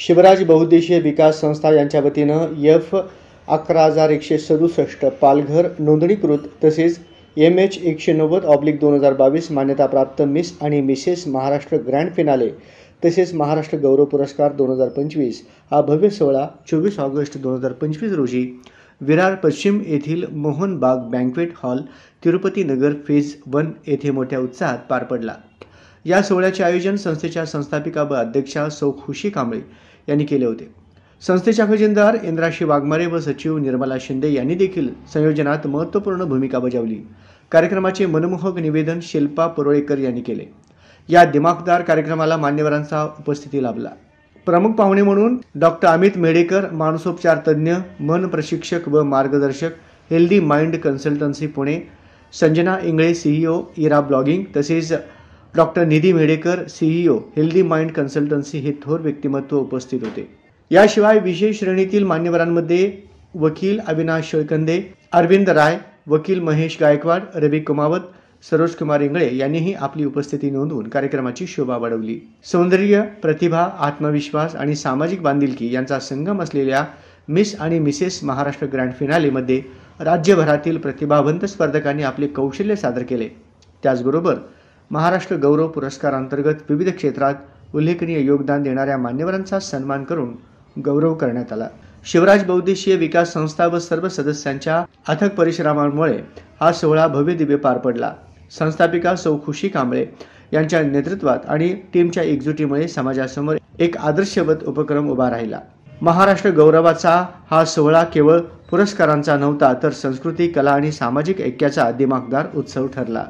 शिवराज बहुउद्देशीय विकास संस्था यांच्या वतीनं F11167 पालघर नोंदणीकृत तसेच MH 190/2022 मान्यताप्राप्त मिस आणि मिसेस महाराष्ट्र ग्रँड फिनाले तसेच महाराष्ट्र गौरव पुरस्कार 2025 हा भव्य सोहळा 24 ऑगस्ट 2025 रोजी विरार पश्चिम येथील मोहन बाग बँक्वेट हॉल तिरुपती नगर फेज 1 येथे मोठ्या उत्साहात पार पडला। या सोहळ्याचे आयोजन संस्थेच्या संस्थापिका व अध्यक्षा सौ खुशी कांबळे यांनी केले होते। संस्थेच्या खजिनदार इंद्राशी वाघमारे व सचिव निर्मला शिंदे यांनी देखील संयोजनात महत्त्वपूर्ण भूमिका बजावली। कार्यक्रमाचे मनमोहक निवेदन शिल्पा पुरोळेकर यांनी केले। या दिमाखदार कार्यक्रमाला मान्यवरांचा उपस्थिती लाभला। प्रमुख पाहुणे म्हणून डॉक्टर अमित मेडेकर, मानसोपचार तज्ञ, मन प्रशिक्षक व मार्गदर्शक, healthy mind consultancy Pune, Sanjana Ingle CEO Ira blogging तसेच doctor Nidhi Medekar CEO healthy mind consultancy हे थोर व्यक्तिमत्व उपस्थित होते। याशिवाय विशेष श्रेणीतील मान्यवरांमध्ये वकील अविनाश शेळकंदे, अरविंद राय, वकील महेश गायकवाड, रवी कुमावत, सरोज कुमार इंगळे यांनीही आपली उपस्थिती नोंदवून कार्यक्रमाची शोभा वाढवली। सौंदर्य, प्रतिभा, आत्मविश्वास आणि सामाजिक बांधिलकी यांचा संगम असलेल्या मिस आणि मिसेस महाराष्ट्र ग्रँड फिनालेमध्ये राज्यभरातील प्रतिभावंत स्पर्धकांनी आपले कौशल्य सादर केले। त्याचबरोबर महाराष्ट्र गौरव पुरस्कारांतर्गत विविध क्षेत्रात उल्लेखनीय योगदान देणाऱ्या मान्यवरांचा सन्मान करून गौरव करण्यात आला। शिवराज बहुउद्देशीय विकास संस्था व सर्व सदस्यांच्या अथक परिश्रमांमुळे हा सोहळा भव्यदिव्य पार पडला। संस्थापिका सौ खुशी कांबळे यांच्या नेतृत्वात आणि टीमच्या एकजुटीमुळे समाजासमोर एक आदर्शवत उपक्रम उभा राहिला। महाराष्ट्र गौरवाचा हा सोहळा केवळ पुरस्कारांचा नव्हता तर संस्कृती, कला आणि सामाजिक ऐक्याचा दिमाखदार उत्सव ठरला।